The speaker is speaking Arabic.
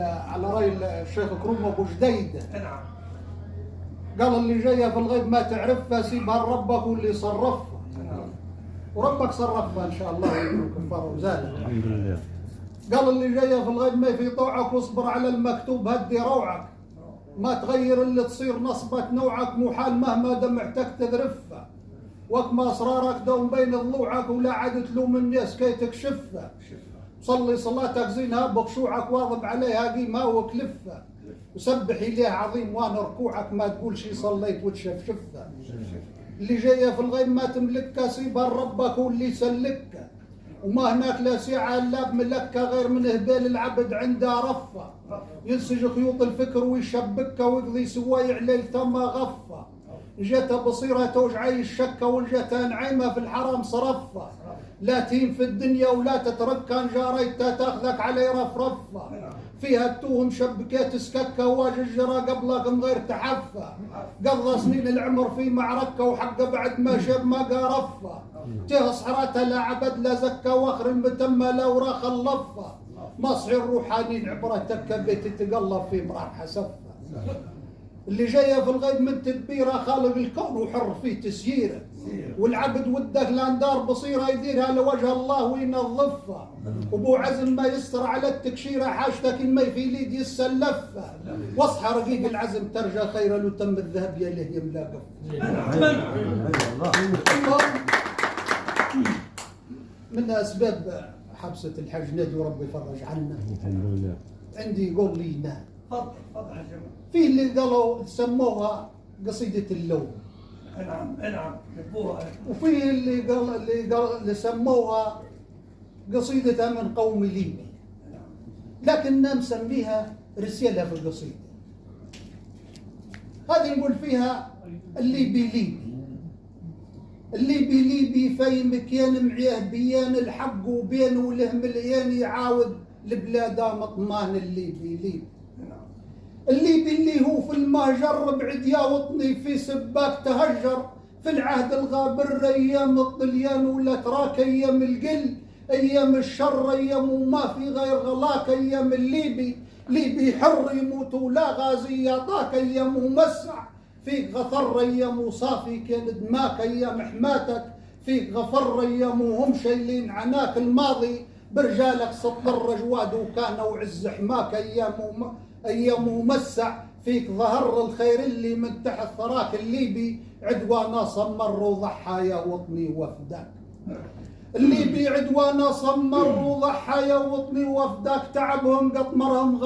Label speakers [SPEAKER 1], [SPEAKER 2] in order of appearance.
[SPEAKER 1] على رأي الشيخ كروم أبو جديد.
[SPEAKER 2] نعم.
[SPEAKER 1] قال اللي جاية في الغيب ما تعرفها سيبها لربك واللي صرفها.
[SPEAKER 2] نعم.
[SPEAKER 1] وربك صرفها إن شاء الله ويجعل كفارة وزالة.
[SPEAKER 3] الحمد لله.
[SPEAKER 1] قال اللي جاية في الغيب ما في طوعك واصبر على المكتوب هدي روعك. ما تغير اللي تصير نصبة نوعك محال مهما دمعتك تذرفها. وكما أسرارك دوم بين ضلوعك ولا عاد تلوم الناس كي تكشفها. صلي صلاتك زينها بخشوعك واظب عليها قيمها وكلفها. وسبح إله عظيم وانا ركوعك ما تقولش صليت وتشفشفها. اللي جاية في الغيب ما تملكها سيبها لربك واللي يسلكها. وما هناك لا ساعة لا بملكها غير من هبال العبد عنده رفة. ينسج خيوط الفكر ويشبكها ويقضي سوايع ليلته ما غفة. جاتها بصيرة توجعي الشكة والجاتها نعيمة في الحرام صرفة. لا تهين في الدنيا ولا تتركها ان جاريتها تاخذك علي رفرفة. فيها التوه مشبكات سككة واجي الجرى قبلك من غير تحفة. قضى سنين العمر في معركة وحقه بعد ما شاب ما قارفة. تيه صحراتها لا عبد لا زكى واخر المتمة لا وراخ اللفة. مصعي الروحانيين عبرتك بيت تتقلب في مرار حسفة. اللي جايه في الغيب من تدبيره خالق الكون وحر فيه تسييره. والعبد وده لاندار بصيره يديرها لوجه الله وينظفها. وابو عزم ما يستر على التكشيره حاجتك ما في اليد يسلفها. واصحى رقيق العزم ترجى خير لو تم الذهب يا له يملا من اسباب حبسه الحج نادي وربي يفرج عنا.
[SPEAKER 3] الحمد لله.
[SPEAKER 1] عندي يقول لي نعم.
[SPEAKER 2] تفضل يا جماعة.
[SPEAKER 1] في اللي قالوا سموها قصيدة اللون.
[SPEAKER 2] نعم نعم يحبوها.
[SPEAKER 1] وفي اللي سموها قصيدة من قوم ليبي. لكننا مسميها رسالة في القصيدة. هذه نقول فيها الليبي ليبي. الليبي ليبي في مكيان معيه بيان الحق وبينه له مليان يعاود البلاد مطمان الليبي ليبي. الليبي اللي هو في المهجر بعد يا وطني في سباك تهجر. في العهد الغابر ايام الطليان ولا تراك ايام القل. ايام الشر ايام وما في غير غلاك ايام الليبي. ليبي حر يموت ولا غازي يعطاك ايام ومسع. فيك غفر ايام وصافي كان دماك ايام حماتك. فيك غفر ايام وهم شايلين عناك الماضي. برجالك سطر جواد وكان وعز حماك ايام ومسع. فيك ظهر الخير اللي من تحت ثراك الليبي. عدوانا صمر وضحايا وطني وفداك. الليبي عدوانا صمر وضحايا وطني وفداك. تعبهم قطمرهم